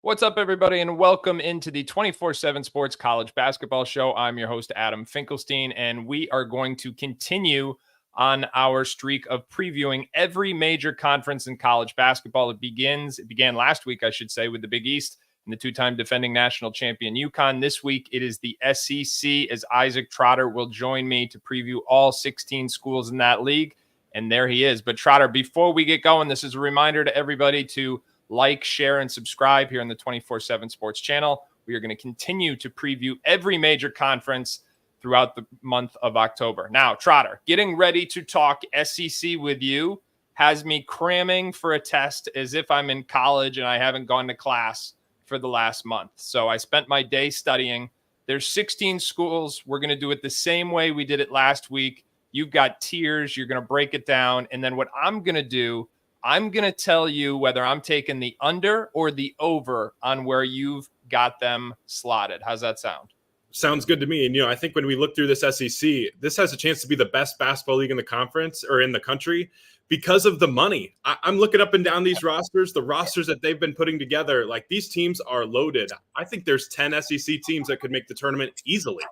What's up, everybody, and welcome into the 24/7 Sports College Basketball Show. I'm your host, Adam Finkelstein, and we are going to continue on our streak of previewing every major conference in college basketball. It began last week, I should say, with the Big East and the two-time defending national champion UConn. This week, it is the SEC, as Isaac Trotter will join me to preview all 16 schools in that league, and there he is. But Trotter, before we get going, this is a reminder to everybody to like, share, and subscribe here on the 24/7 Sports channel. We are going to continue to preview every major conference throughout the month of October. Now, Trotter, getting ready to talk SEC with you has me cramming for a test as if I'm in college and I haven't gone to class for the last month. So I spent my day studying. There's 16 schools. We're going to do it the same way we did it last week. You've got tiers. You're going to break it down. And then what I'm going to do, I'm going to tell you whether I'm taking the under or the over on where you've got them slotted. How's that sound? Sounds good to me. And, I think when we look through this SEC, this has a chance to be the best basketball league in the conference or in the country because of the money. I'm looking up and down these rosters, the rosters that they've been putting together. Like, these teams are loaded. I think there's 10 SEC teams that could make the tournament easily.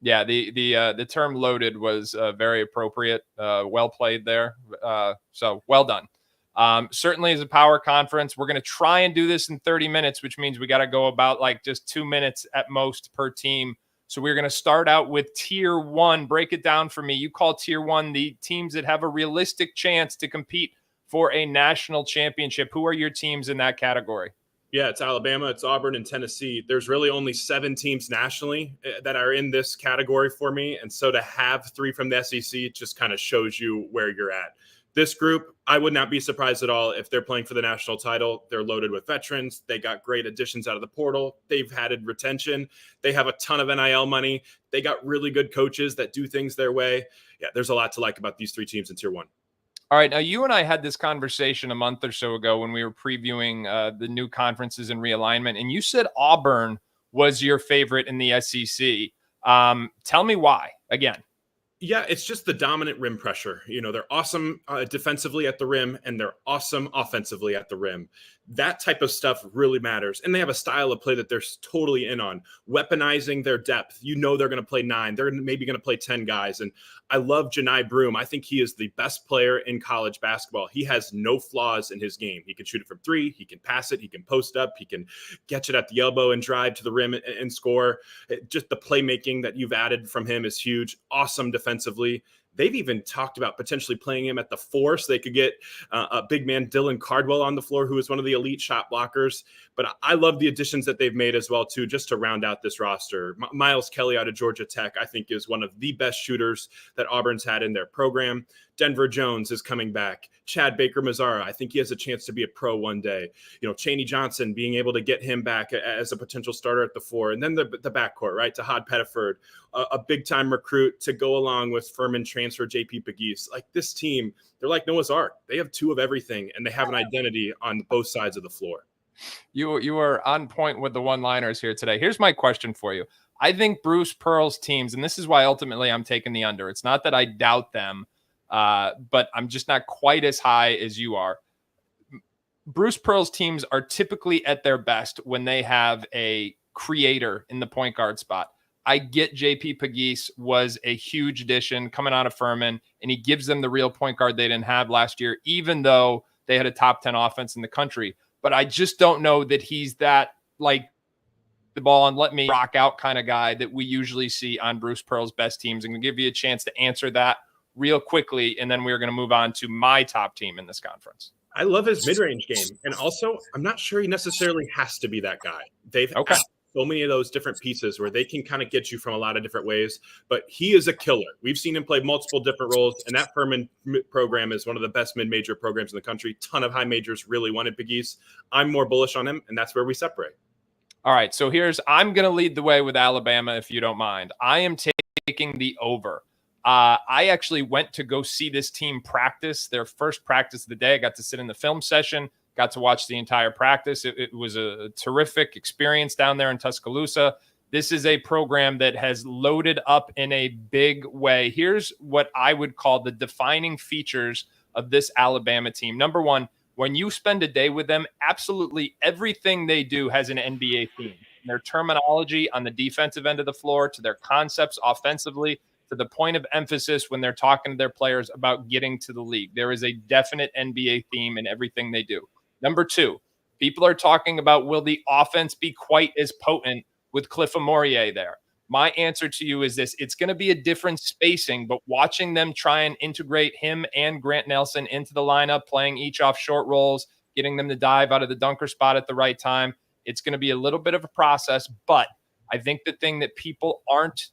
Yeah, the term loaded was very appropriate. Well played there. So well done. Certainly as a power conference, we're going to try and do this in 30 minutes, which means we got to go about like just 2 minutes at most per team. So we're going to start out with tier one. Break it down for me. You call tier one the teams that have a realistic chance to compete for a national championship. Who are your teams in that category? Yeah, it's Alabama, it's Auburn, and Tennessee. There's really only 7 teams nationally that are in this category for me. And so to have 3 from the SEC just kind of shows you where you're at. This group, I would not be surprised at all if they're playing for the national title. They're loaded with veterans. They got great additions out of the portal. They've had retention. They have a ton of NIL money. They got really good coaches that do things their way. Yeah, there's a lot to like about these 3 teams in tier one. All right. Now, you and I had this conversation a month or so ago when we were previewing the new conferences and realignment, and you said Auburn was your favorite in the SEC. Tell me why, again. Yeah, it's just the dominant rim pressure. They're awesome defensively at the rim, and they're awesome offensively at the rim. That type of stuff really matters. And they have a style of play that they're totally in on, weaponizing their depth. They're going to play 9. They're maybe going to play 10 guys. And I love Janai Broome. I think he is the best player in college basketball. He has no flaws in his game. He can shoot it from 3. He can pass it. He can post up. He can catch it at the elbow and drive to the rim and score. Just the playmaking that you've added from him is huge. Awesome defensively. They've even talked about potentially playing him at the 4 so they could get a big man, Dylan Cardwell, on the floor, who is one of the elite shot blockers. But I love the additions that they've made as well, too, just to round out this roster. Miles Kelly out of Georgia Tech, I think, is one of the best shooters that Auburn's had in their program. Denver Jones is coming back. Chad Baker-Mazara, I think he has a chance to be a pro one day. Chaney Johnson, being able to get him back as a potential starter at the 4. And then the backcourt, right, to Tahad Pettiford, a big-time recruit to go along with Furman transfer JP Pegues. Like, this team, they're like Noah's Ark. They have 2 of everything, and they have an identity on both sides of the floor. You are on point with the one-liners here today. Here's my question for you. I think Bruce Pearl's teams, and this is why ultimately I'm taking the under. It's not that I doubt them, but I'm just not quite as high as you are. Bruce Pearl's teams are typically at their best when they have a creator in the point guard spot. I get JP Pegues was a huge addition coming out of Furman, and he gives them the real point guard they didn't have last year, even though they had a top 10 offense in the country. But I just don't know that he's that, like, the ball and let me rock out kind of guy that we usually see on Bruce Pearl's best teams. I'm going to give you a chance to answer that real quickly, and then we're going to move on to my top team in this conference. I love his mid-range game. And also, I'm not sure he necessarily has to be that guy. They've so many of those different pieces where they can kind of get you from a lot of different ways, but he is a killer. We've seen him play multiple different roles, and that Furman program is one of the best mid-major programs in the country. Ton of high majors really wanted Pegues. I'm more bullish on him, and that's where we separate. All right, so I'm going to lead the way with Alabama, if you don't mind. I am taking the over. I actually went to go see this team practice, their first practice of the day. I got to sit in the film session, got to watch the entire practice. It was a terrific experience down there in Tuscaloosa. This is a program that has loaded up in a big way. Here's what I would call the defining features of this Alabama team. Number one, When you spend a day with them, absolutely everything they do has an NBA theme. Their terminology on the defensive end of the floor, to their concepts offensively, to the point of emphasis when they're talking to their players about getting to the league. There is a definite NBA theme in everything they do. Number two, people are talking about, will the offense be quite as potent with Cliff Amorie there? My answer to you is this: it's going to be a different spacing, but watching them try and integrate him and Grant Nelson into the lineup, playing each off short rolls, getting them to dive out of the dunker spot at the right time, it's going to be a little bit of a process. But I think the thing that people aren't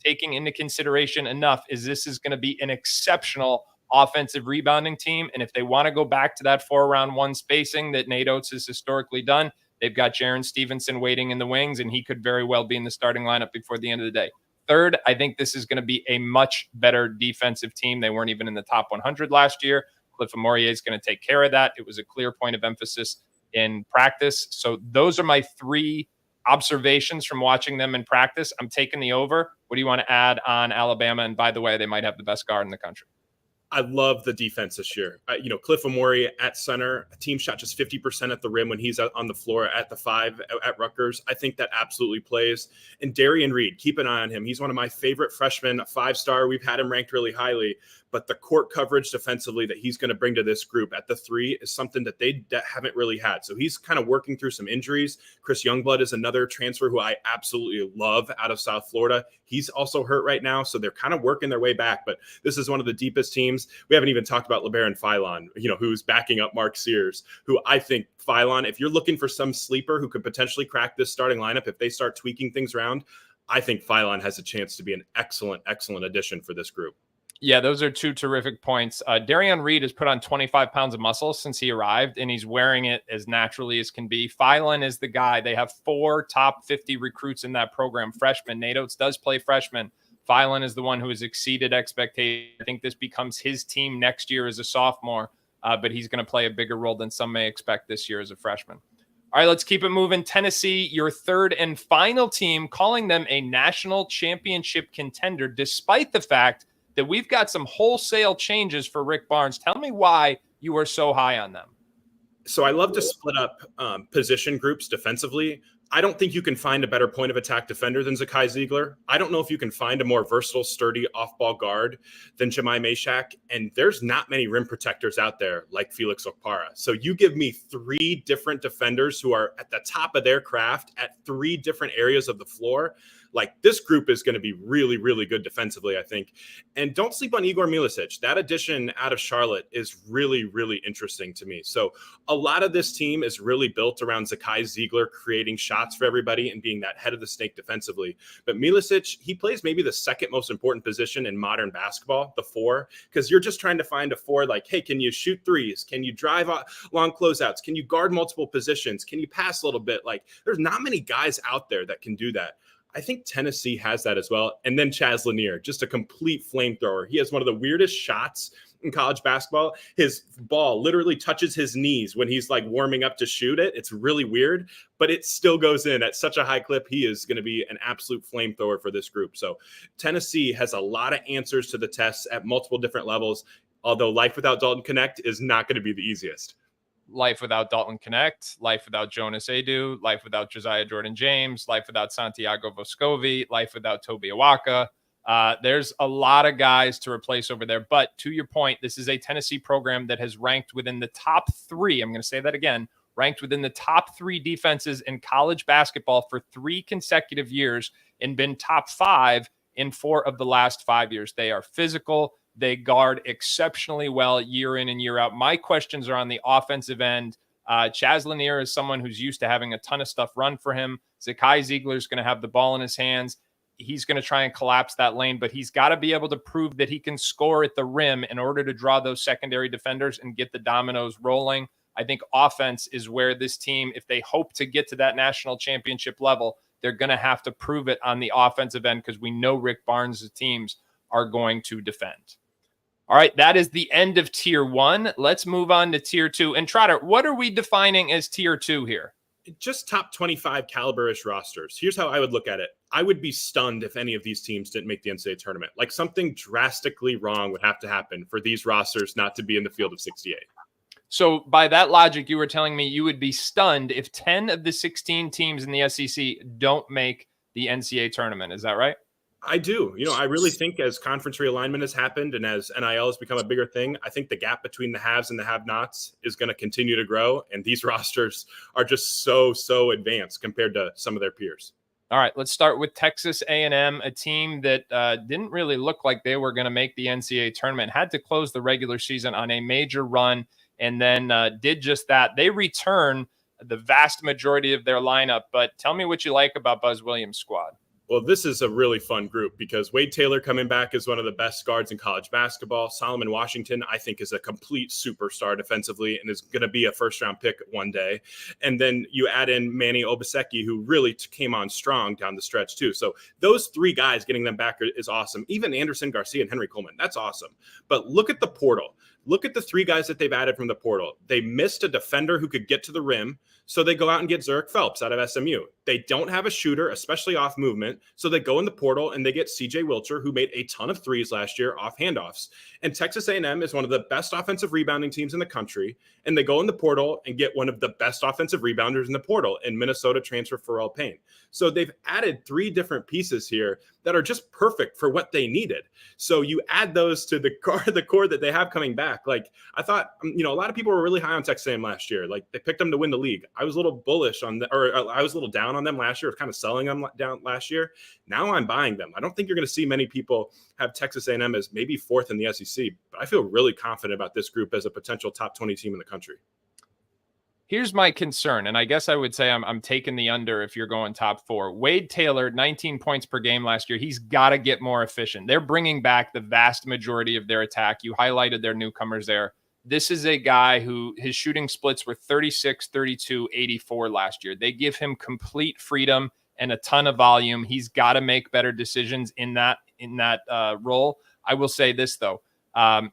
taking into consideration enough is this is going to be an exceptional offensive rebounding team. And if they want to go back to that 4-round-1 spacing that Nate Oates has historically done, they've got Jaron Stevenson waiting in the wings, and he could very well be in the starting lineup before the end of the day. Third, I think this is going to be a much better defensive team. They weren't even in the top 100 last year. Cliff Amorie is going to take care of that. It was a clear point of emphasis in practice. So those are my three observations from watching them in practice. I'm taking the over. What do you want to add on Alabama? And by the way, they might have the best guard in the country. I love the defense this year. Cliff Amorie at center, a team shot just 50% at the rim when he's on the floor at the 5 at Rutgers. I think that absolutely plays. And Darian Reed, keep an eye on him. He's one of my favorite freshmen, a 5-star. We've had him ranked really highly, but the court coverage defensively that he's going to bring to this group at the 3 is something that they haven't really had. So he's kind of working through some injuries. Chris Youngblood is another transfer who I absolutely love out of South Florida. He's also hurt right now, so they're kind of working their way back, but this is one of the deepest teams. We haven't even talked about LeBaron Philon, who's backing up Mark Sears, who I think Philon, if you're looking for some sleeper who could potentially crack this starting lineup, if they start tweaking things around, I think Philon has a chance to be an excellent, excellent addition for this group. Yeah, those are two terrific points. Darian Reed has put on 25 pounds of muscle since he arrived, and he's wearing it as naturally as can be. Philon is the guy. They have 4 top 50 recruits in that program, freshmen. Nate Oates does play freshman. Philon is the one who has exceeded expectations. I think this becomes his team next year as a sophomore, but he's going to play a bigger role than some may expect this year as a freshman. All right, let's keep it moving. Tennessee, your third and final team, calling them a national championship contender, despite the fact that we've got some wholesale changes for Rick Barnes. Tell me why you are so high on them. So I love to split up position groups defensively. I don't think you can find a better point of attack defender than Zakai Ziegler. I don't know if you can find a more versatile, sturdy off-ball guard than Jemai Mashak. And there's not many rim protectors out there like Felix Okpara. So you give me 3 different defenders who are at the top of their craft at 3 different areas of the floor. Like, this group is going to be really, really good defensively, I think. And don't sleep on Igor Milicic. That addition out of Charlotte is really, really interesting to me. So a lot of this team is really built around Zakai Ziegler creating shots for everybody and being that head of the snake defensively. But Milicic, he plays maybe the second most important position in modern basketball, the 4, because you're just trying to find a 4 like, hey, can you shoot threes? Can you drive long closeouts? Can you guard multiple positions? Can you pass a little bit? Like, there's not many guys out there that can do that. I think Tennessee has that as well. And then Chaz Lanier, just a complete flamethrower. He has one of the weirdest shots in college basketball. His ball literally touches his knees when he's like warming up to shoot it. It's really weird, but it still goes in at such a high clip. He is going to be an absolute flamethrower for this group. So Tennessee has a lot of answers to the tests at multiple different levels, although life without Dalton Connect is not going to be the easiest. Life without Dalton Connect, life without Jonas Adu, life without Josiah Jordan-James, life without Santiago Vescovi, life without Toby Awaka. There's a lot of guys to replace over there. But to your point, this is a Tennessee program that has ranked within the top 3. I'm going to say that again, ranked within the top 3 defenses in college basketball for 3 consecutive years and been top 5 in 4 of the last 5 years. They are physical. They guard exceptionally well year in and year out. My questions are on the offensive end. Chaz Lanier is someone who's used to having a ton of stuff run for him. Zakai Ziegler is going to have the ball in his hands. He's going to try and collapse that lane, but he's got to be able to prove that he can score at the rim in order to draw those secondary defenders and get the dominoes rolling. I think offense is where this team, if they hope to get to that national championship level, they're going to have to prove it on the offensive end because we know Rick Barnes' teams are going to defend. All right, that is the end of Tier 1. Let's move on to Tier 2. And Trotter, what are we defining as Tier 2 here? Just top 25 caliber-ish rosters. Here's how I would look at it. I would be stunned if any of these teams didn't make the NCAA tournament. Like, something drastically wrong would have to happen for these rosters not to be in the field of 68. So by that logic, you were telling me you would be stunned if 10 of the 16 teams in the SEC don't make the NCAA tournament. Is that right? I do. I really think as conference realignment has happened and as NIL has become a bigger thing, I think the gap between the haves and the have-nots is going to continue to grow. And these rosters are just so advanced compared to some of their peers. All right, let's start with Texas A&M, a team that didn't really look like they were going to make the NCAA tournament, had to close the regular season on a major run, and then did just that. They return the vast majority of their lineup, but tell me what you like about Buzz Williams' squad. Well, this is a really fun group because Wade Taylor coming back is one of the best guards in college basketball. Solomon Washington, I think, is a complete superstar defensively and is going to be a first-round pick one day. And then you add in Manny Obaseki, who really came on strong down the stretch too. So those three guys, getting them back is awesome. Even Anderson Garcia and Henry Coleman, that's awesome. But look at the portal. Look at the three guys that they've added from the portal. They missed a defender who could get to the rim, so they go out and get Zurich Phelps out of SMU. They don't have a shooter, especially off movement, so they go in the portal and they get CJ Wilcher, who made a ton of threes last year off handoffs. And Texas A&M is one of the best offensive rebounding teams in the country, and they go in the portal and get one of the best offensive rebounders in the portal in Minnesota transfer Pharrell Payne. So they've added three different pieces here that are just perfect for what they needed. So you add those to the core that they have coming back. Like I thought, a lot of people were really high on Texas A&M last year. Like they picked them to win the league. I was a little bullish on I was a little down on them last year, kind of selling them down last year. Now I'm buying them. I don't think you're going to see many people have Texas A&M as maybe fourth in the SEC, but I feel really confident about this group as a potential top 20 team in the country. Here's my concern, and I guess I would say I'm taking the under if you're going top four. Wade Taylor, 19 points per game last year. He's got to get more efficient. They're bringing back the vast majority of their attack. You highlighted their newcomers there. This is a guy who his shooting splits were 36, 32, 84 last year. They give him complete freedom and a ton of volume. He's got to make better decisions in that role. I will say this, though.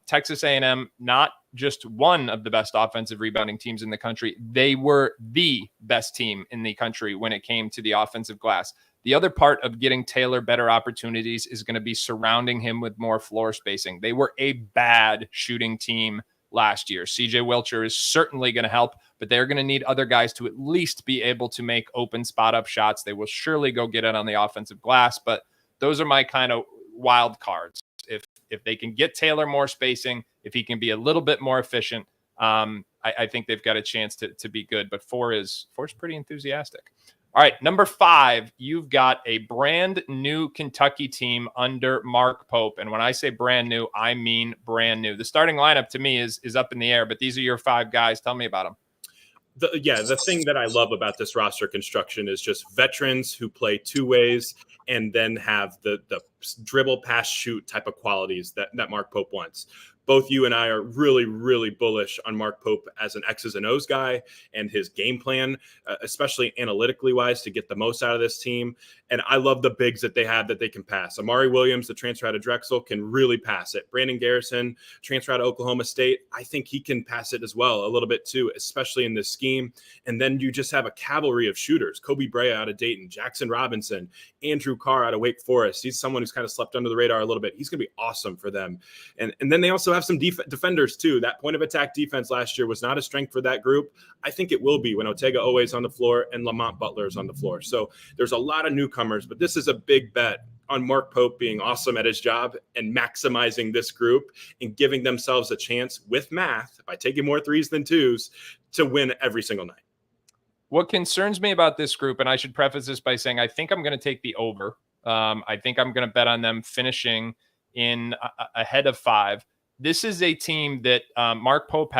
Texas A&M, not just one of the best offensive rebounding teams in the country. They were the best team in the country when it came to the offensive glass. The other part of getting Taylor better opportunities is going to be surrounding him with more floor spacing. They were a bad shooting team last year. CJ Wilcher is certainly going to help, but they're going to need other guys to at least be able to make open spot up shots. They will surely go get it on the offensive glass, but those are my kind of wild cards. If they can get Taylor more spacing, if he can be a little bit more efficient, I think they've got a chance to be good. But four is pretty enthusiastic. All right, number 5, you've got a brand new Kentucky team under Mark Pope. And when I say brand new, I mean brand new. The starting lineup to me is up in the air, but these are your 5 guys. Tell me about them. The thing that I love about this roster construction is just veterans who play two ways and then have the dribble, pass, shoot type of qualities that Mark Pope wants. Both you and I are really, really bullish on Mark Pope as an X's and O's guy and his game plan, especially analytically wise, to get the most out of this team. And I love the bigs that they have that they can pass. Amari Williams, the transfer out of Drexel, can really pass it. Brandon Garrison, transfer out of Oklahoma State, I think he can pass it as well a little bit too, especially in this scheme. And then you just have a cavalry of shooters. Kobe Brea out of Dayton, Jackson Robinson, Andrew Carr out of Wake Forest. He's someone who's kind of slept under the radar a little bit. He's going to be awesome for them. And then they also have some defenders too. That point of attack defense last year was not a strength for that group. I think it will be when Otega Oweh's on the floor and Lamont Butler is on the floor. So there's a lot of newcomers, but this is a big bet on Mark Pope being awesome at his job and maximizing this group and giving themselves a chance with math by taking more threes than twos to win every single night. What concerns me about this group, and I should preface this by saying I think I'm going to take the over. I think I'm going to bet on them finishing in ahead of 5. This is a team that Mark Pope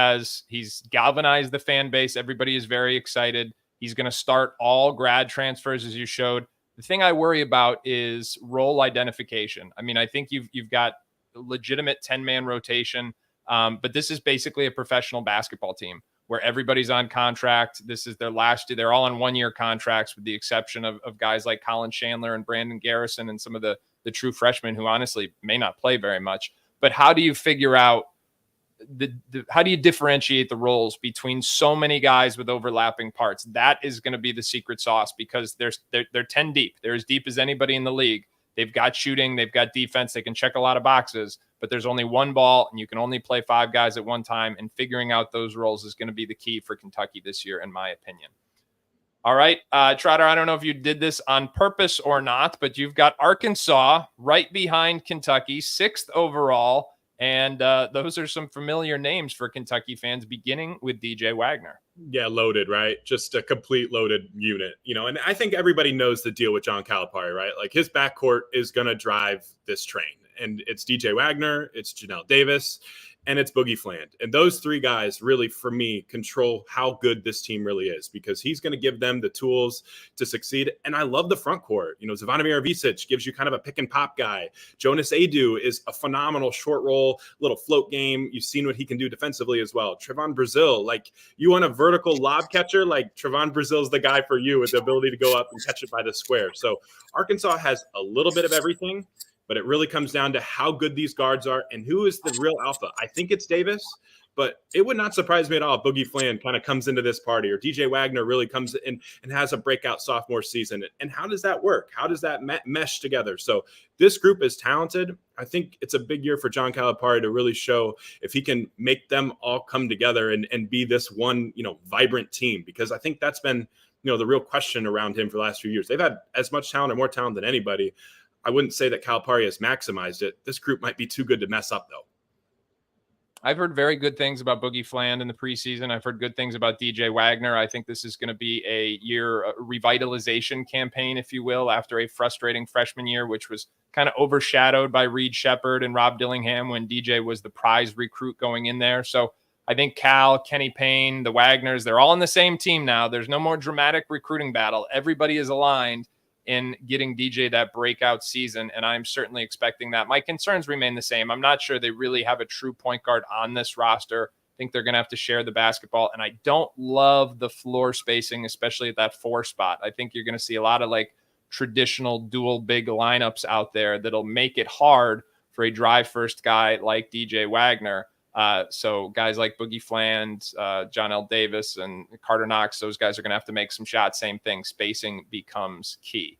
he's galvanized the fan base. Everybody is very excited. He's going to start all grad transfers, as you showed. The thing I worry about is role identification. I mean, I think you've got legitimate 10-man rotation, but this is basically a professional basketball team where everybody's on contract. This is their last year. They're all on 1-year contracts with the exception of guys like Colin Chandler and Brandon Garrison and some of the true freshmen who honestly may not play very much. But how do you figure out how do you differentiate the roles between so many guys with overlapping parts? That is going to be the secret sauce because they're 10 deep. They're as deep as anybody in the league. they've got shooting, they've got defense, they can check a lot of boxes, but there's only one ball and you can only play 5 guys at one time, and figuring out those roles is going to be the key for Kentucky this year, in my opinion. All right, Trotter, I don't know if you did this on purpose or not, but you've got Arkansas right behind Kentucky, 6th overall, and those are some familiar names for Kentucky fans, beginning with DJ Wagner. Yeah, loaded, right? Just a complete loaded unit, and I think everybody knows the deal with John Calipari, right? Like, his backcourt is going to drive this train, and it's DJ Wagner, it's Janelle Davis, and it's Boogie Fland. And those 3 guys really, for me, control how good this team really is, because he's going to give them the tools to succeed. And I love the front court. Zvonimir Ivicic gives you kind of a pick and pop guy. Jonas Adu is a phenomenal short roll, little float game. You've seen what he can do defensively as well. Trevon Brazile, like, you want a vertical lob catcher? Like, Trevon Brazile is the guy for you, with the ability to go up and catch it by the square. So Arkansas has a little bit of everything, but it really comes down to how good these guards are and who is the real alpha. I think it's Davis, but it would not surprise me at all if Boogie Fland kind of comes into this party, or DJ Wagner really comes in and has a breakout sophomore season. And how does that work? How does that mesh together? So this group is talented. I think it's a big year for John Calipari to really show if he can make them all come together and be this one, vibrant team, because I think that's been, the real question around him for the last few years. They've had as much talent or more talent than anybody. I wouldn't say that Calipari has maximized it. This group might be too good to mess up, though. I've heard very good things about Boogie Fland in the preseason. I've heard good things about DJ Wagner. I think this is going to be a revitalization campaign, if you will, after a frustrating freshman year, which was kind of overshadowed by Reed Shepherd and Rob Dillingham when DJ was the prize recruit going in there. So I think Cal, Kenny Payne, the Wagners, they're all on the same team now. There's no more dramatic recruiting battle. Everybody is aligned in getting DJ that breakout season, and I'm certainly expecting that. My concerns remain the same. I'm not sure they really have a true point guard on this roster. I think they're going to have to share the basketball, and I don't love the floor spacing, especially at that 4 spot. I think you're going to see a lot of like traditional dual big lineups out there that'll make it hard for a drive first guy like DJ Wagner. So guys like Boogie Fland, John L. Davis, and Carter Knox, those guys are going to have to make some shots. Same thing. Spacing becomes key.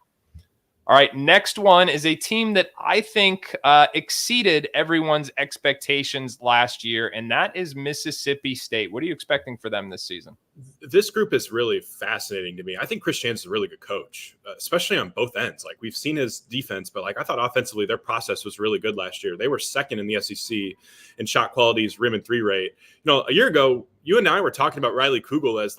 All right. Next one is a team that I think exceeded everyone's expectations last year, and that is Mississippi State. What are you expecting for them this season? This group is really fascinating to me. I think Chris Jan's a really good coach, especially on both ends. Like, we've seen his defense, but I thought offensively their process was really good last year. They were 2nd in the SEC in shot qualities, rim and 3 rate. A year ago, you and I were talking about Riley Kugel as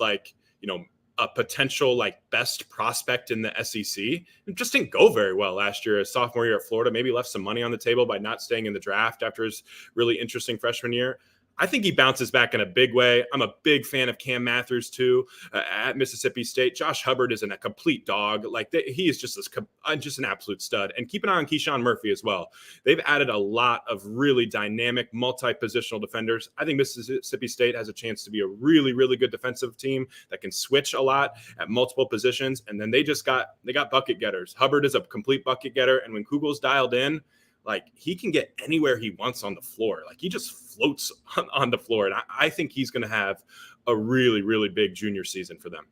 a potential best prospect in the SEC. It just didn't go very well last year. His sophomore year at Florida, maybe left some money on the table by not staying in the draft after his really interesting freshman year. I think he bounces back in a big way. I'm a big fan of Cam Mathers too at Mississippi State. Josh Hubbard is a complete dog. He is just an absolute stud. And keep an eye on Keyshawn Murphy as well. They've added a lot of really dynamic, multi-positional defenders. I think Mississippi State has a chance to be a really, really good defensive team that can switch a lot at multiple positions. And then they got bucket getters. Hubbard is a complete bucket getter. And when Kugel's dialed in, he can get anywhere he wants on the floor. He just floats on the floor. And I think he's going to have a really, really big junior season for them.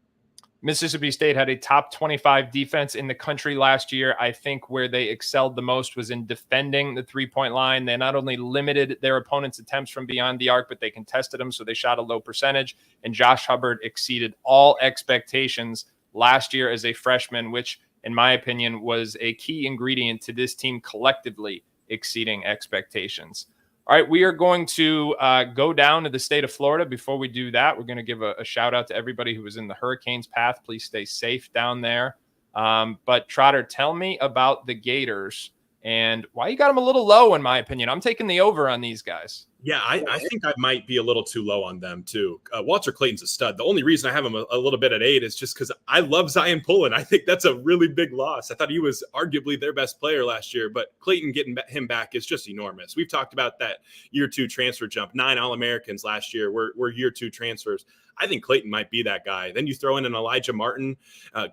Mississippi State had a top 25 defense in the country last year. I think where they excelled the most was in defending the 3-point line. They not only limited their opponent's attempts from beyond the arc, but they contested them, so they shot a low percentage. And Josh Hubbard exceeded all expectations last year as a freshman, which in my opinion, was a key ingredient to this team collectively exceeding expectations. All right, we are going to go down to the state of Florida. Before we do that, we're going to give a shout out to everybody who was in the hurricane's path. Please stay safe down there. But Trotter, tell me about the Gators and why you got them a little low, in my opinion. I'm taking the over on these guys. Yeah, I think I might be a little too low on them, too. Walter Clayton's a stud. The only reason I have him a little bit at 8 is just because I love Zion Pullen. I think that's a really big loss. I thought he was arguably their best player last year, but Clayton getting him back is just enormous. We've talked about that year 2 transfer jump. 9 All-Americans last year were year 2 transfers. I think Clayton might be that guy. Then you throw in an Elijah Martin,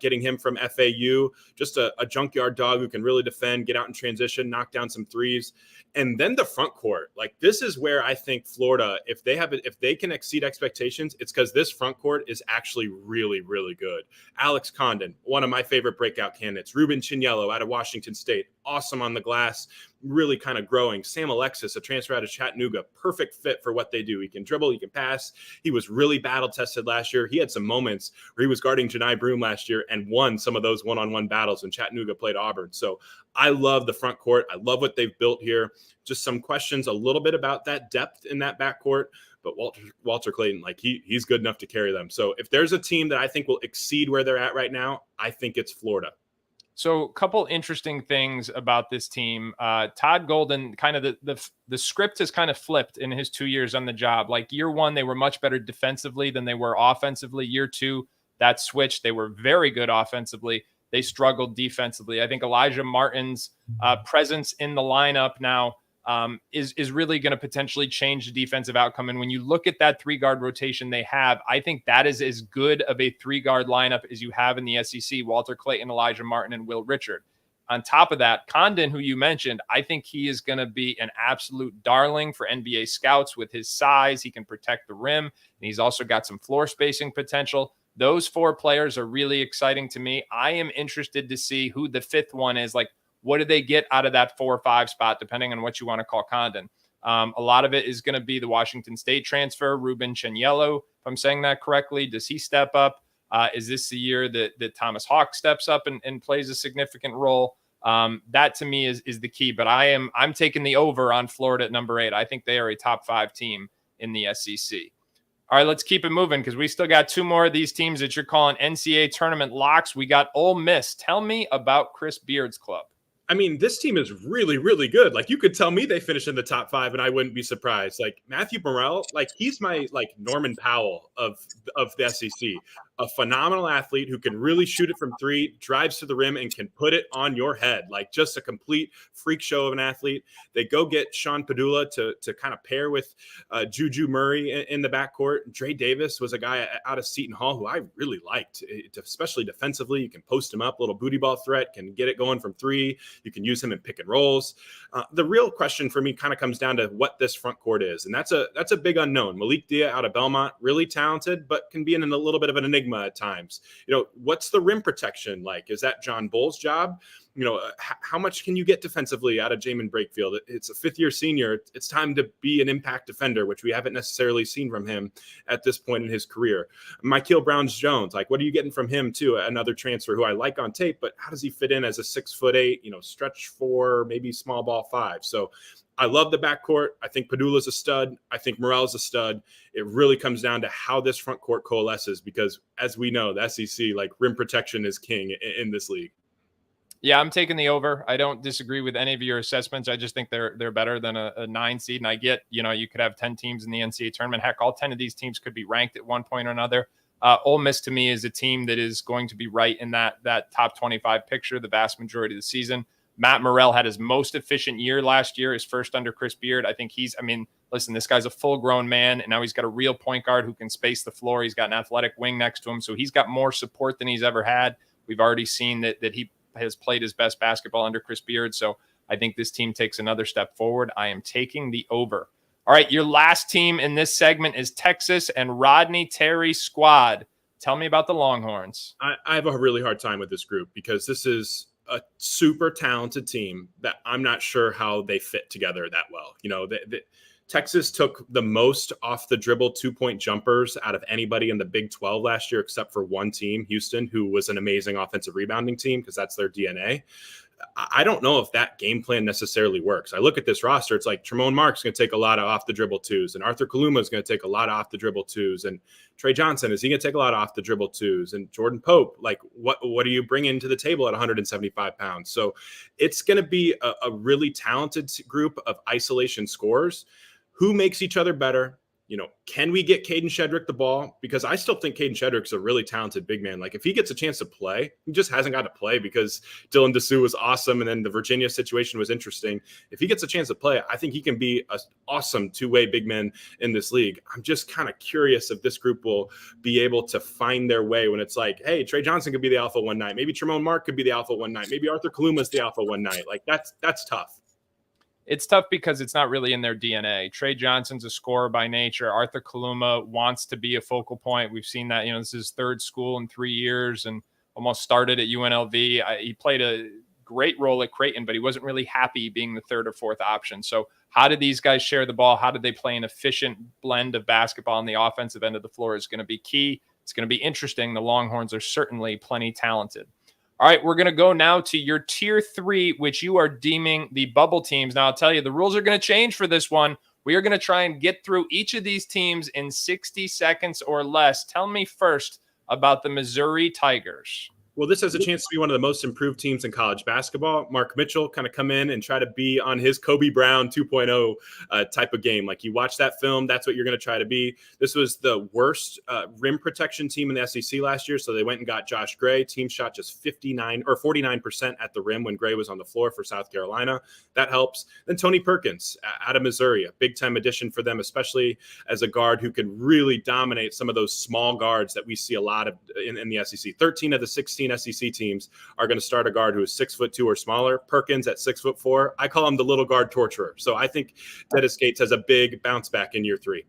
getting him from FAU, just a junkyard dog who can really defend, get out in transition, knock down some threes. And then the front court. This is where where I think Florida, if they can exceed expectations, it's because this front court is actually really, really good. Alex Condon, one of my favorite breakout candidates. Ruben Chignello out of Washington State, awesome on the glass, really kind of growing. Sam Alexis, a transfer out of Chattanooga, perfect fit for what they do. He can dribble, he can pass. He was really battle tested last year. He had some moments where he was guarding Janai Broome last year and won some of those one-on-one battles when Chattanooga played Auburn. So I love the front court. I love what they've built here. Just some questions a little bit about that depth in that backcourt. But Walter Clayton, like he's good enough to carry them. So if there's a team that I think will exceed where they're at right now, I think it's Florida. So a couple interesting things about this team. Todd Golden, kind of the script has kind of flipped in his 2 years on the job. Like year one, they were much better defensively than they were offensively. Year two, that switched. They were very good offensively. They struggled defensively. I think Elijah Martin's presence in the lineup now is really going to potentially change the defensive outcome. And when you look at that 3-guard rotation they have, I think that is as good of a 3-guard lineup as you have in the SEC. Walter Clayton, Elijah Martin, and Will Richard. On top of that, Condon, who you mentioned, I think he is going to be an absolute darling for NBA scouts with his size. He can protect the rim, and he's also got some floor spacing potential. Those 4 players are really exciting to me. I am interested to see who the 5th one is. Like, what do they get out of that 4 or 5 spot, depending on what you want to call Condon? A lot of it is going to be the Washington State transfer, Ruben Chignello, if I'm saying that correctly. Does he step up? Is this the year that Thomas Hawk steps up and plays a significant role? That to me is the key. But I'm taking the over on Florida at number 8. I think they are a top 5 team in the SEC. All right, let's keep it moving because we still got 2 more of these teams that you're calling NCAA tournament locks. We got Ole Miss. Tell me about Chris Beard's club. I mean, this team is really, really good. Like, you could tell me they finish in the top 5 and I wouldn't be surprised. Like, Matthew Morrell, like, he's my, like, Norman Powell of the SEC. A phenomenal athlete who can really shoot it from 3, drives to the rim, and can put it on your head. Like, just a complete freak show of an athlete. They go get Sean Padula to kind of pair with Juju Murray in the backcourt. Dre Davis was a guy out of Seton Hall who I really liked, especially defensively. You can post him up, little booty ball threat, can get it going from 3. You can use him in pick and rolls. The real question for me kind of comes down to what this front court is, and that's a big unknown. Malik Dia out of Belmont, really talented, but can be in a little bit of an enigma at times. You know, what's the rim protection like? Is that John Bull's job? You know, how much can you get defensively out of Jamin Brakefield? It's a 5th-year senior. It's time to be an impact defender, which we haven't necessarily seen from him at this point in his career. Mykel Browns-Jones, like, what are you getting from him too? Another transfer who I like on tape, but how does he fit in as a 6'8", you know, stretch 4, maybe small ball 5? So I love the backcourt. I think Padula's a stud. I think Morrell's a stud. It really comes down to how this front court coalesces because, as we know, the SEC, like, rim protection is king in this league. Yeah, I'm taking the over. I don't disagree with any of your assessments. I just think they're better than a 9 seed. And I get, you know, you could have 10 teams in the NCAA tournament. Heck, all 10 of these teams could be ranked at one point or another. Ole Miss to me is a team that is going to be right in that top 25 picture the vast majority of the season. Matt Morrell had his most efficient year last year, his first under Chris Beard. I think listen, this guy's a full-grown man, and now he's got a real point guard who can space the floor. He's got an athletic wing next to him, so he's got more support than he's ever had. We've already seen that he has played his best basketball under Chris Beard, so I think this team takes another step forward. I am taking the over. All right, your last team in this segment is Texas and Rodney Terry's squad. Tell me about the Longhorns. I have a really hard time with this group because this is a super talented team that I'm not sure how they fit together that well. You know, Texas took the most off the dribble 2-point jumpers out of anybody in the Big 12 last year, except for one team, Houston, who was an amazing offensive rebounding team because that's their DNA. I don't know if that game plan necessarily works. I look at this roster, it's like Tremont Mark's going to take a lot of off the dribble 2s, and Arthur Kaluma is going to take a lot of off the dribble 2s, and Trey Johnson, is he going to take a lot of off the dribble 2s, and Jordan Pope, like what are you bringing to the table at 175 pounds? So it's going to be a really talented group of isolation scorers. Who makes each other better? You know, can we get Caden Shedrick the ball? Because I still think Caden Shedrick's a really talented big man. Like, if he gets a chance to play, he just hasn't got to play because Dylan Dessou was awesome, and then the Virginia situation was interesting. If he gets a chance to play, I think he can be an awesome two-way big man in this league. I'm just kind of curious if this group will be able to find their way when it's like, hey, Trey Johnson could be the alpha one night. Maybe Tremont Mark could be the alpha one night. Maybe Arthur Kaluma's the alpha one night. Like, that's tough. it's tough because it's not really in their DNA. Trey Johnson's a scorer by nature. Arthur Kaluma wants to be a focal point. We've seen that, this is his third school in 3 years and almost started at UNLV. He played a great role at Creighton, but he wasn't really happy being the third or fourth option. So how did these guys share the ball? How did they play an efficient blend of basketball on the offensive end of the floor is going to be key. It's going to be interesting. The Longhorns are certainly plenty talented. All right, we're going to go now to your tier 3, which you are deeming the bubble teams. Now, I'll tell you, the rules are going to change for this one. We are going to try and get through each of these teams in 60 seconds or less. Tell me first about the Missouri Tigers. Well, this has a chance to be one of the most improved teams in college basketball. Mark Mitchell kind of come in and try to be on his Kobe Brown 2.0 type of game. Like you watch that film, that's what you're going to try to be. This was the worst rim protection team in the SEC last year. So they went and got Josh Gray. Team shot just 49% at the rim when Gray was on the floor for South Carolina. That helps. Then Tony Perkins out of Missouri, a big time addition for them, especially as a guard who can really dominate some of those small guards that we see a lot of in the SEC. 13 of the 16 SEC teams are going to start a guard who is 6'2" or smaller. Perkins at 6'4". I call him the little guard torturer. So I think Dennis Gates has a big bounce back in year 3.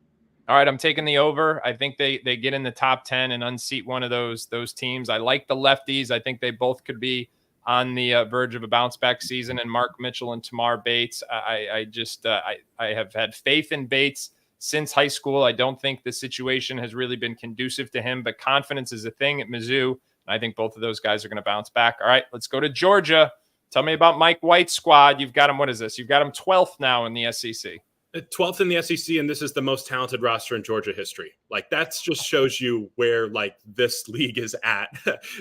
All right, I'm taking the over. I think they get in the top 10 and unseat one of those teams. I like the lefties. I think they both could be on the verge of a bounce back season. And Mark Mitchell and Tamar Bates, I have had faith in Bates since high school. I don't think the situation has really been conducive to him, but confidence is a thing at Mizzou. I think both of those guys are going to bounce back. All right, let's go to Georgia. Tell me about Mike White's squad. You've got him. What is this? You've got him 12th now in the SEC. 12th in the SEC, and this is the most talented roster in Georgia history. Like that just shows you where like this league is at.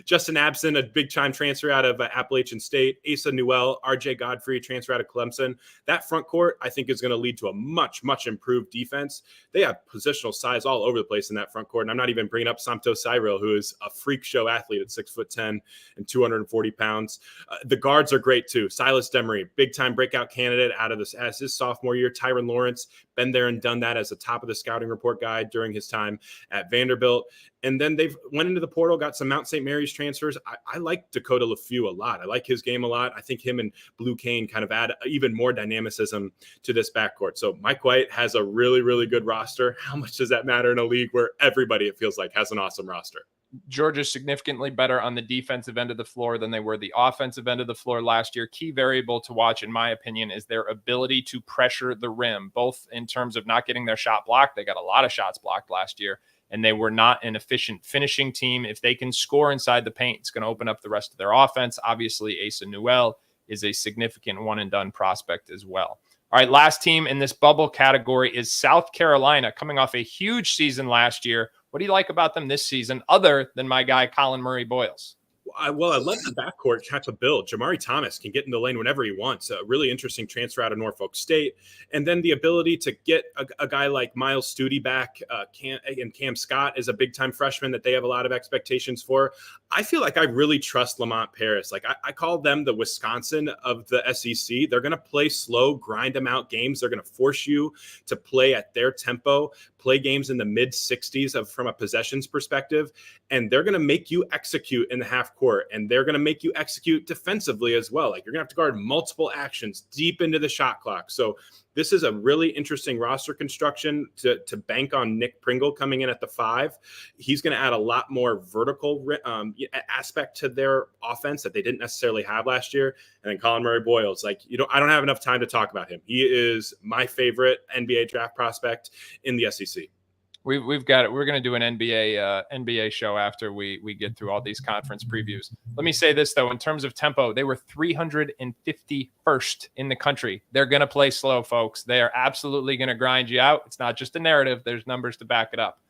Justin Abson, a big time transfer out of Appalachian State. Asa Newell, RJ Godfrey, transfer out of Clemson. That front court, I think, is going to lead to a much, much improved defense. They have positional size all over the place in that front court, and I'm not even bringing up Santos Cyril, who is a freak show athlete at 6'10" and 240 pounds. The guards are great too. Silas Demery, big time breakout candidate out of this as his sophomore year. Tyron Lawrence, been there and done that as a top of the scouting report guy during his time at Vanderbilt. And then they've went into the portal, got some Mount St. Mary's transfers. I like Dakota LeFew a lot. I like his game a lot. I think him and Blue Kane kind of add even more dynamicism to this backcourt. So Mike White has a really, really good roster. How much does that matter in a league where everybody, it feels like, has an awesome roster? Georgia's significantly better on the defensive end of the floor than they were the offensive end of the floor last year. Key variable to watch, in my opinion, is their ability to pressure the rim, both in terms of not getting their shot blocked. They got a lot of shots blocked last year, and they were not an efficient finishing team. If they can score inside the paint, it's going to open up the rest of their offense. Obviously, Asa Newell is a significant one-and-done prospect as well. All right, last team in this bubble category is South Carolina, coming off a huge season last year. What do you like about them this season, other than my guy, Colin Murray Boyles? I love the backcourt type of build. Jamari Thomas can get in the lane whenever he wants. A really interesting transfer out of Norfolk State. And then the ability to get a guy like Miles Studi back, and Cam Scott is a big-time freshman that they have a lot of expectations for. I feel like I really trust Lamont Paris. Like I call them the Wisconsin of the SEC. They're going to play slow, grind them out games. They're going to force you to play at their tempo, play games in the mid-60s from a possessions perspective, and they're going to make you execute in the half court, and they're going to make you execute defensively as well. Like you're going to have to guard multiple actions deep into the shot clock. So this is a really interesting roster construction to bank on Nick Pringle coming in at the 5. He's going to add a lot more vertical aspect to their offense that they didn't necessarily have last year. And then Colin Murray Boyles, I don't have enough time to talk about him. He is my favorite NBA draft prospect in the SEC. We've got it. We're going to do an NBA show after we get through all these conference previews. Let me say this, though. In terms of tempo, they were 351st in the country. They're going to play slow, folks. They are absolutely going to grind you out. It's not just a narrative. There's numbers to back it up.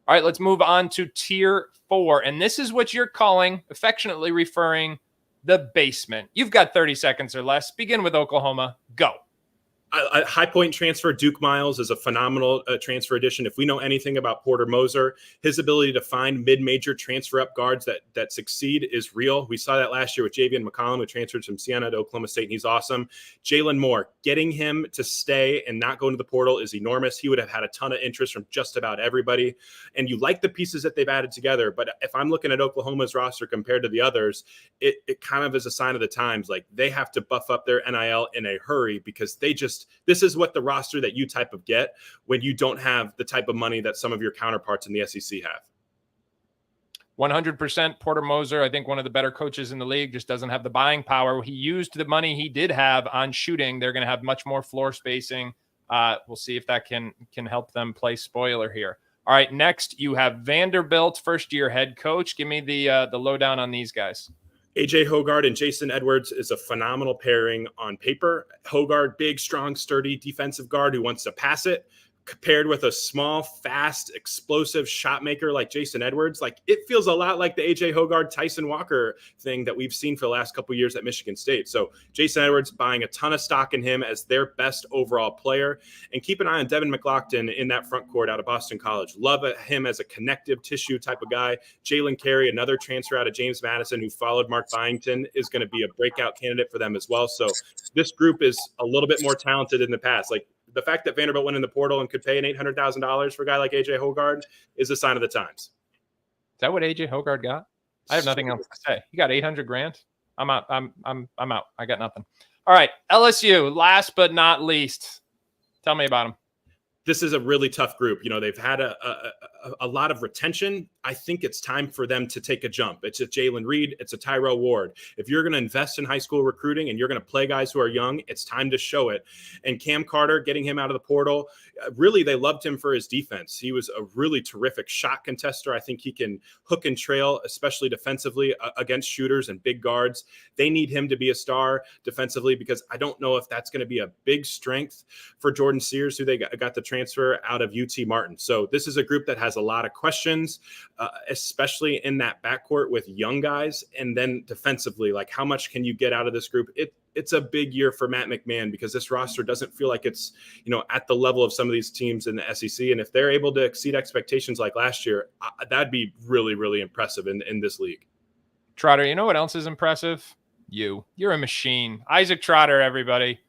All right, let's move on to Tier 4. And this is what you're calling, affectionately referring, the basement. You've got 30 seconds or less. Begin with Oklahoma. Go. A High Point transfer, Duke Miles, is a phenomenal transfer addition. If we know anything about Porter Moser, his ability to find mid-major transfer-up guards that succeed is real. We saw that last year with Javian McCollum, who transferred from Siena to Oklahoma State, and he's awesome. Jalen Moore, getting him to stay and not go into the portal is enormous. He would have had a ton of interest from just about everybody. And you like the pieces that they've added together, but if I'm looking at Oklahoma's roster compared to the others, it kind of is a sign of the times. Like, they have to buff up their NIL in a hurry, because this is what the roster that you type of get when you don't have the type of money that some of your counterparts in the SEC have. 100% Porter Moser, I think one of the better coaches in the league, just doesn't have the buying power. He used the money he did have on shooting. They're going to have much more floor spacing. We'll see if that can help them play spoiler here. All right, next you have Vanderbilt, first-year head coach. Give me the lowdown on these guys. AJ Hoggard and Jason Edwards is a phenomenal pairing on paper. Hoggard, big, strong, sturdy defensive guard who wants to pass it, paired with a small, fast, explosive shot maker like Jason Edwards. Like, it feels a lot like the AJ Hoggard, Tyson Walker thing that we've seen for the last couple of years at Michigan State. So Jason Edwards, buying a ton of stock in him as their best overall player. And keep an eye on Devin McLaughlin in that front court out of Boston College. Love him as a connective tissue type of guy. Jalen Carey, another transfer out of James Madison who followed Mark Byington, is going to be a breakout candidate for them as well. So this group is a little bit more talented in the past. Like, the fact that Vanderbilt went in the portal and could pay an $800,000 for a guy like AJ Hoggard is a sign of the times. Is that what AJ Hoggard got? I have nothing else to say. He got $800,000. I'm out. I'm out. I got nothing. All right, LSU. Last but not least, tell me about him. This is a really tough group. You know, they've had a lot of retention. I think it's time for them to take a jump. It's a Jalen Reed. It's a Tyrell Ward. If you're going to invest in high school recruiting and you're going to play guys who are young, it's time to show it. And Cam Carter, getting him out of the portal, really, they loved him for his defense. He was a really terrific shot contester. I think he can hook and trail, especially defensively against shooters and big guards. They need him to be a star defensively, because I don't know if that's going to be a big strength for Jordan Sears, who they got the transfer out of UT Martin. So this is a group that has a lot of questions, especially in that backcourt with young guys. And then defensively, like, how much can you get out of this group? It's a big year for Matt McMahon, because this roster doesn't feel like it's, at the level of some of these teams in the SEC. And if they're able to exceed expectations like last year, that'd be really, really impressive in this league. Trotter, you know what else is impressive? You're a machine. Isaac Trotter, everybody.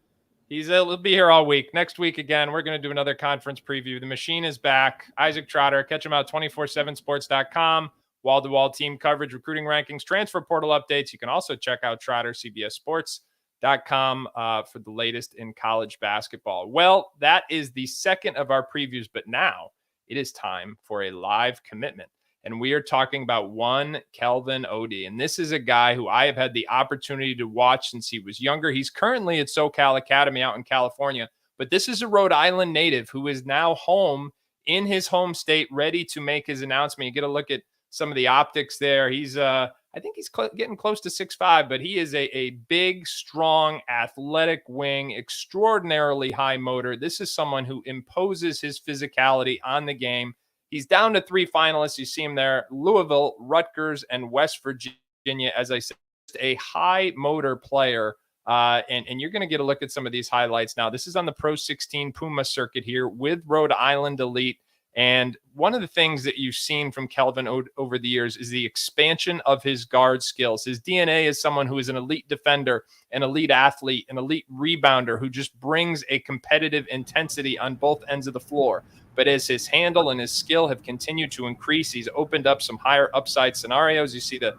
He'll be here all week. Next week, again, we're going to do another conference preview. The machine is back. Isaac Trotter, catch him out, 247sports.com. Wall-to-wall team coverage, recruiting rankings, transfer portal updates. You can also check out Trotter, CBSSports.com for the latest in college basketball. Well, that is the second of our previews, but now it is time for a live commitment. And we are talking about one Kelvin Odih. And this is a guy who I have had the opportunity to watch since he was younger. He's currently at SoCal Academy out in California. But this is a Rhode Island native who is now home in his home state, ready to make his announcement. You get a look at some of the optics there. He's, I think he's getting close to 6'5", but he is a big, strong, athletic wing, extraordinarily high motor. This is someone who imposes his physicality on the game. He's down to 3 finalists. You see him there: Louisville, Rutgers, and West Virginia. As I said, a high motor player. And you're going to get a look at some of these highlights now. This is on the Pro 16 Puma circuit here with Rhode Island Elite. And one of the things that you've seen from Kelvin over the years is the expansion of his guard skills. His DNA is someone who is an elite defender, an elite athlete, an elite rebounder who just brings a competitive intensity on both ends of the floor. But as his handle and his skill have continued to increase, he's opened up some higher upside scenarios. You see the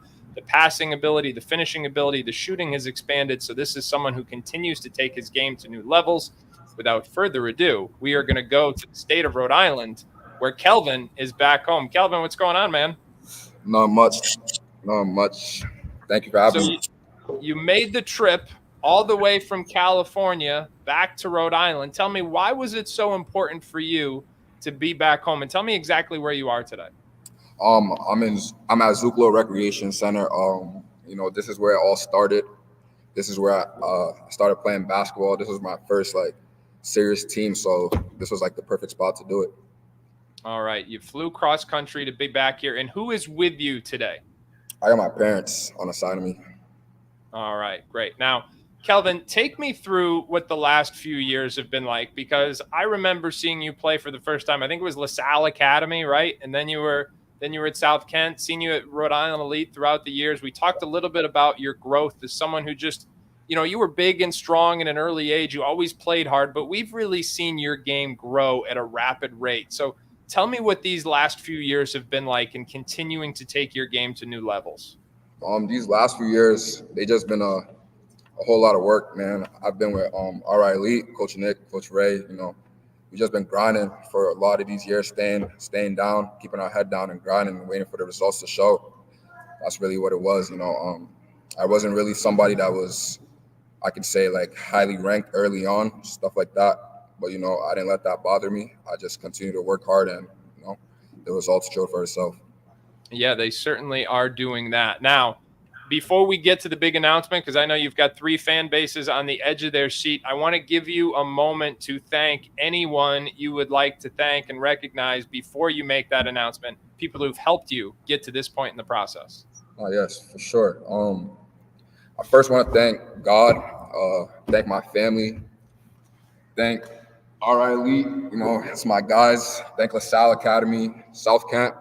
passing ability, the finishing ability, the shooting has expanded. So this is someone who continues to take his game to new levels. Without further ado, we are going to go to the state of Rhode Island, where Kelvin is back home. Kelvin, what's going on, man? Not much. Thank you for having me. You made the trip all the way from California back to Rhode Island. Tell me, why was it so important for you to be back home? And tell me exactly where you are today. I'm at Zuklo Recreation Center. This is where it all started. This is where I started playing basketball. This was my first serious team, so this was the perfect spot to do it. All right, you flew cross country to be back here, and who is with you today? I got my parents on the side of me. All right, great. Now, Kelvin, take me through what the last few years have been like, because I remember seeing you play for the first time. I think it was LaSalle Academy, right? And then you were at South Kent, seen you at Rhode Island Elite throughout the years. We talked a little bit about your growth as someone who just, you were big and strong at an early age. You always played hard, but we've really seen your game grow at a rapid rate. So tell me what these last few years have been like in continuing to take your game to new levels. These last few years, they just been a whole lot of work, man. I've been with RI Elite, Coach Nick, Coach Ray. We just been grinding for a lot of these years, staying down, keeping our head down and grinding and waiting for the results to show. That's really what it was. I wasn't really somebody that was, I could say, like highly ranked early on, stuff like that. But, I didn't let that bother me. I just continued to work hard, and, the results showed for itself. Yeah, they certainly are doing that. Now, before we get to the big announcement, because I know you've got 3 fan bases on the edge of their seat, I want to give you a moment to thank anyone you would like to thank and recognize before you make that announcement, people who've helped you get to this point in the process. Oh, yes, for sure. I first want to thank God, thank my family, thank RI Elite, it's my guys, thank LaSalle Academy, South Kent,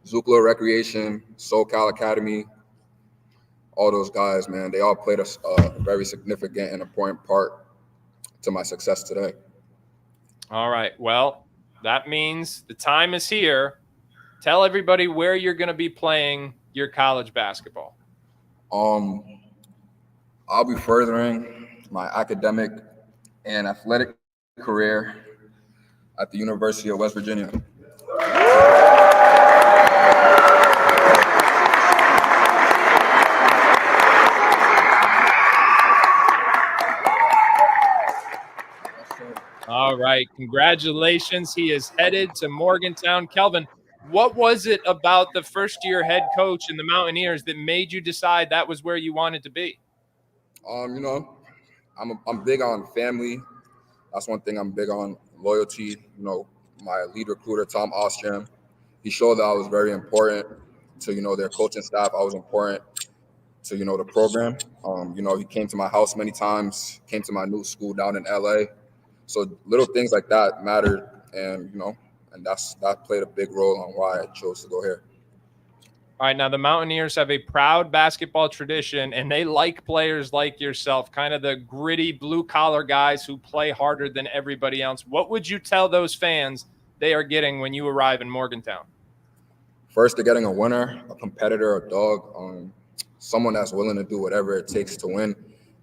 Zoukla Recreation, SoCal Academy, all those guys, man, they all played a very significant and important part to my success today. All right. Well, that means the time is here. Tell everybody where you're going to be playing your college basketball. I'll be furthering my academic and athletic career at the University of West Virginia. All right. Congratulations. He is headed to Morgantown. Kelvin, what was it about the first-year head coach in the Mountaineers that made you decide that was where you wanted to be? I'm big on family. That's one thing I'm big on. Loyalty. My lead recruiter, Tom Ostrom, he showed that I was very important to, their coaching staff. I was important to, the program. He came to my house many times, came to my new school down in LA. So little things like that mattered. And, and that played a big role on why I chose to go here. All right, now the Mountaineers have a proud basketball tradition, and they like players like yourself, kind of the gritty blue-collar guys who play harder than everybody else. What would you tell those fans they are getting when you arrive in Morgantown? First, they're getting a winner, a competitor, a dog, someone that's willing to do whatever it takes to win.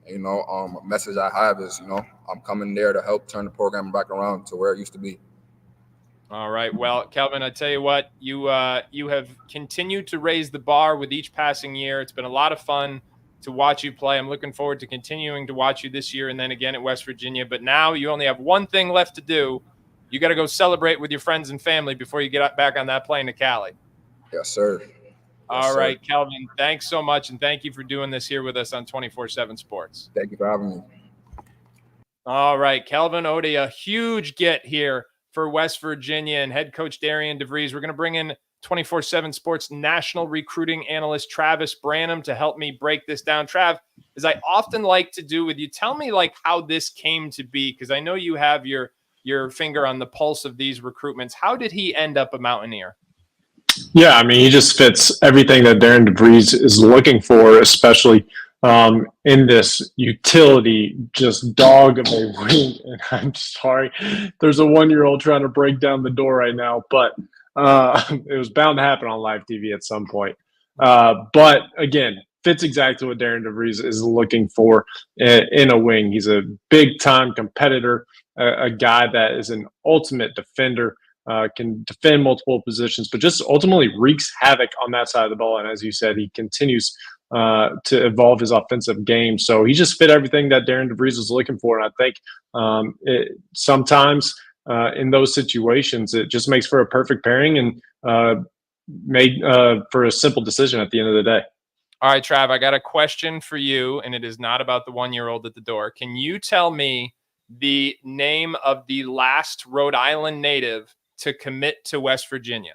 And, a message I have is, I'm coming there to help turn the program back around to where it used to be. All right. Well, Kelvin, I tell you what, you have continued to raise the bar with each passing year. It's been a lot of fun to watch you play. I'm looking forward to continuing to watch you this year and then again at West Virginia. But now you only have one thing left to do. You got to go celebrate with your friends and family before you get back on that plane to Cali. Yes, sir. All right, Kelvin, thanks so much, and thank you for doing this here with us on 24/7 Sports. Thank you for having me. All right, Kelvin Odih, a huge get here for West Virginia and head coach Darian DeVries. We're going to bring in 24/7 Sports national recruiting analyst Travis Branham to help me break this down. Trav, as I often like to do with you, tell me how this came to be, because I know you have your finger on the pulse of these recruitments. How did he end up a Mountaineer? Yeah, I mean, he just fits everything that Darren DeVries is looking for, especially in this utility, just dog of a wing. And I'm sorry, there's a 1-year-old trying to break down the door right now, but it was bound to happen on live TV at some point. But again, fits exactly what Darren DeVries is looking for in a wing. He's a big-time competitor, a guy that is an ultimate defender. Can defend multiple positions, but just ultimately wreaks havoc on that side of the ball. And as you said, he continues to evolve his offensive game. So he just fit everything that Darren DeVries was looking for. And I think sometimes in those situations, it just makes for a perfect pairing and made for a simple decision at the end of the day. All right, Trav, I got a question for you, and it is not about the 1-year-old at the door. Can you tell me the name of the last Rhode Island native to commit to West Virginia?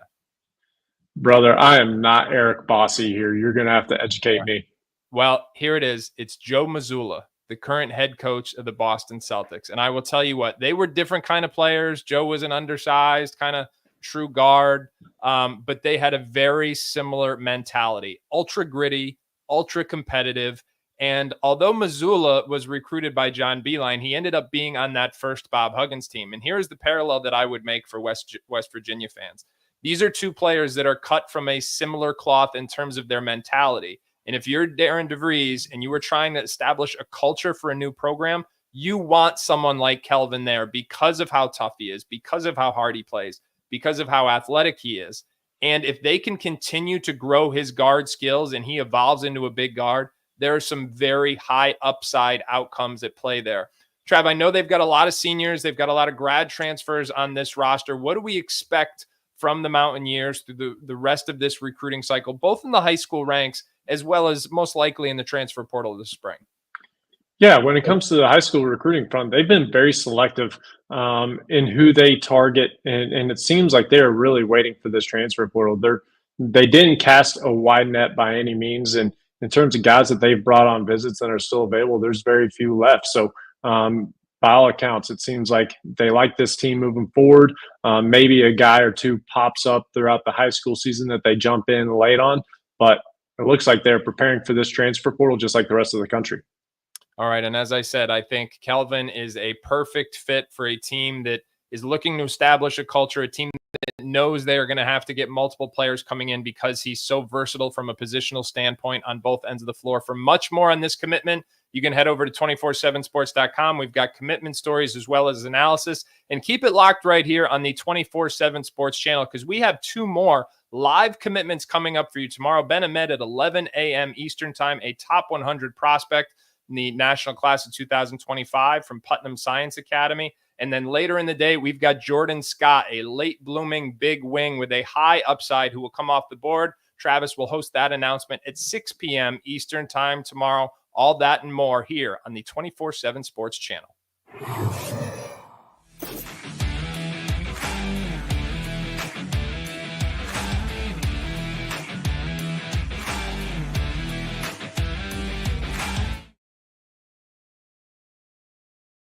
Brother, I am not Eric Bossy here. You're going to have to educate me. Well, here it is. It's Joe Mazzulla. the current head coach of the Boston Celtics. And I will tell you what, they were different kind of players. Joe was an undersized kind of true guard, but they had a very similar mentality, ultra gritty, ultra competitive. And although Mazzulla was recruited by John Beilein, he ended up being on that first Bob Huggins team. And here's the parallel that I would make for West Virginia fans. These are two players that are cut from a similar cloth in terms of their mentality. And if you're Darren DeVries and you were trying to establish a culture for a new program, you want someone like Kelvin there because of how tough he is, because of how hard he plays, because of how athletic he is. And if they can continue to grow his guard skills and he evolves into a big guard, there are some very high upside outcomes at play there. Trav, I know they've got a lot of seniors. They've got a lot of grad transfers on this roster. What do we expect from the Mountaineers through the rest of this recruiting cycle, both in the high school ranks as well as most likely in the transfer portal this spring? Yeah, when it comes to the high school recruiting front, they've been very selective in who they target, and it seems like they're really waiting for this transfer portal. They didn't cast a wide net by any means, and in terms of guys that they've brought on visits that are still available, there's very few left. So by all accounts, it seems like they like this team moving forward. Maybe a guy or two pops up throughout the high school season that they jump in late on, but it looks like they're preparing for this transfer portal just like the rest of the country. All right. And as I said, I think Kelvin is a perfect fit for a team that is looking to establish a culture, a team that knows they are going to have to get multiple players coming in because he's so versatile from a positional standpoint on both ends of the floor. For much more on this commitment, you can head over to 247sports.com. We've got commitment stories as well as analysis. And keep it locked right here on the 24/7 Sports channel because we have two more live commitments coming up for you tomorrow. Ben Ahmed at 11 a.m. Eastern Time, a top 100 prospect in the national class of 2025 from Putnam Science Academy. And then later in the day, we've got Jordan Scott, a late blooming big wing with a high upside who will come off the board. Travis will host that announcement at 6 p.m. Eastern Time tomorrow. All that and more here on the 24/7 Sports channel.